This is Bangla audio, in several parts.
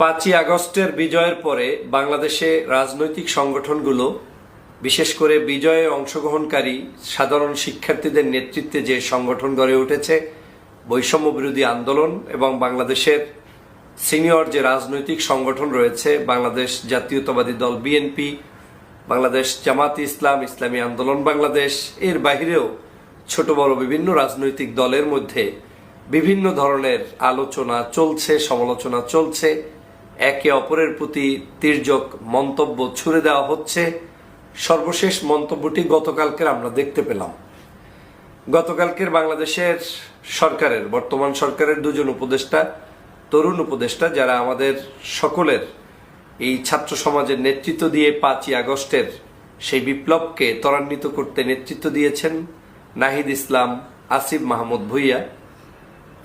5ই আগস্টের বিজয়ের পরে বাংলাদেশে রাজনৈতিক সংগঠনগুলো বিশেষ করে বিজয়ে অংশগ্রহণকারী সাধারণ শিক্ষার্থীদের নেতৃত্বে যে সংগঠন গড়ে উঠেছে বৈষম্য বিরোধী আন্দোলন এবং বাংলাদেশের সিনিয়র যে রাজনৈতিক সংগঠন রয়েছে বাংলাদেশ জাতীয়তাবাদী দল বিএনপি, বাংলাদেশ জামাতে ইসলাম, ইসলামী আন্দোলন বাংলাদেশ, এর বাহিরেও ছোট বড় বিভিন্ন রাজনৈতিক দলের মধ্যে বিভিন্ন ধরনের আলোচনা চলছে, সমালোচনা চলছে, একে অপরের প্রতি তির্যক মন্তব্য ছুড়ে দেওয়া হচ্ছে। সর্বশেষ মন্তব্যটি গতকালকের আমরা দেখতে পেলাম। গতকালকের বাংলাদেশের সরকারের বর্তমান সরকারের দুজন উপদেষ্টা, তরুণ উপদেষ্টা, যারা আমাদের সকলের এই ছাত্র সমাজের নেতৃত্ব দিয়ে 5ই আগস্টের সেই বিপ্লবকে ত্বরান্বিত করতে নেতৃত্ব দিয়েছেন, নাহিদ ইসলাম, আসিফ মাহমুদ ভুইয়া,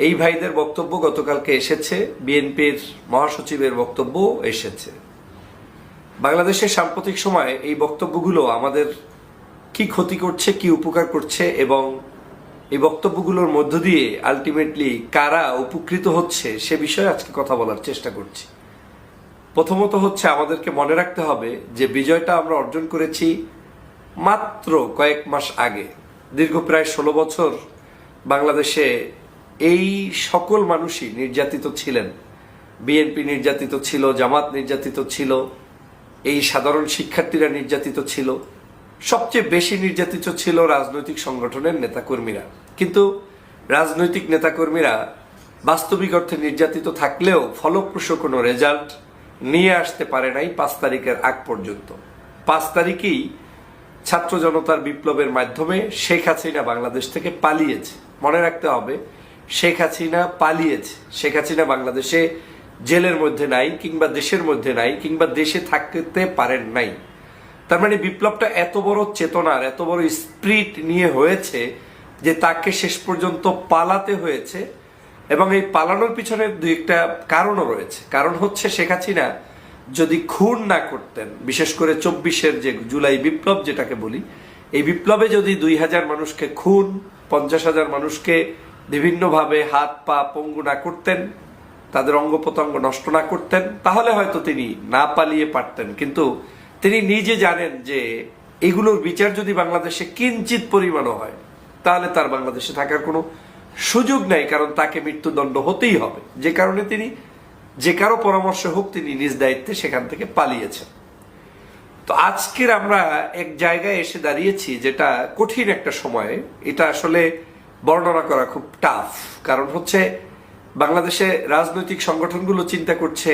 এই ভাইদের বক্তব্য গতকালকে এসেছে, বিএনপির মহাসচিবের বক্তব্য এসেছে। বাংলাদেশের সাম্প্রতিক সময়ে এই বক্তব্যগুলো আমাদের কি ক্ষতি করছে, কি উপকার করছে এবং এই বক্তব্যগুলোর মধ্য দিয়ে আলটিমেটলি কারা উপকৃত হচ্ছে সে বিষয়ে আজকে কথা বলার চেষ্টা করছি। প্রথমত হচ্ছে আমাদেরকে মনে রাখতে হবে যে বিজয়টা আমরা অর্জন করেছি মাত্র কয়েক মাস আগে। দীর্ঘ প্রায় 16 বছর বাংলাদেশে এই সকল মানুষই নির্যাতিত ছিলেন। বিএনপি নির্যাতিত ছিল, জামাত নির্যাতিত ছিল, এই সাধারণ শিক্ষার্থীরা নির্যাতিত ছিল, সবচেয়ে বেশি নির্যাতিত ছিল রাজনৈতিক সংগঠনের নেতাকর্মীরা। কিন্তু রাজনৈতিক নেতাকর্মীরা বাস্তবিক অর্থে নির্যাতিত থাকলেও ফলপ্রসূ কোনো রেজাল্ট নিয়ে আসতে পারে নাই 5 তারিখের আগ পর্যন্ত। 5 তারিখেই ছাত্র জনতার বিপ্লবের মাধ্যমে শেখ হাসিনা বাংলাদেশ থেকে পালিয়েছে। মনে রাখতে হবে, শেখ হাসিনা পালিয়েছে। শেখ হাসিনা বাংলাদেশে জেলের মধ্যে নাই, কিংবা দেশের মধ্যে নাই, কিংবা দেশে থাকতে পারেন নাই। তার মানে বিপ্লবটা এত বড় চেতনার, এত বড় স্পিরিট নিয়ে হয়েছে যে তাকে শেষ পর্যন্ত পালাতে হয়েছে। এবং এই পালানোর পিছনে দুই একটা কারণও রয়েছে। কারণ হচ্ছে শেখ হাসিনা যদি খুন না করতেন, বিশেষ করে 24-এর যে জুলাই বিপ্লব যেটাকে বলি, এই বিপ্লবে যদি 2000 মানুষকে খুন, 50,000 মানুষকে বিভিন্নভাবে হাত পা পঙ্গু না করতেন, তাদের অঙ্গ প্রত্যঙ্গ নষ্ট না করতেন, তাহলে হয়তো তিনি না পালিয়ে পারতেন। কিন্তু তিনি নিজে জানেন যে এগুলোর বিচার যদি বাংলাদেশে কিঞ্চিত পরিমাণও হয় তাহলে তার বাংলাদেশে থাকার কোনো সুযোগ নেই, কারণ তাকে মৃত্যুদণ্ড হতেই হবে। যে কারণে তিনি যে কারো পরামর্শ হোক তিনি নিজ দায়িত্বে সেখান থেকে পালিয়েছেন। তো আজকের আমরা এক জায়গায় এসে দাঁড়িয়েছি যেটা কঠিন একটা সময়ে। এটা আসলে বর্ণনা করা খুব টাফ। কারণ হচ্ছে বাংলাদেশে রাজনৈতিক সংগঠনগুলো চিন্তা করছে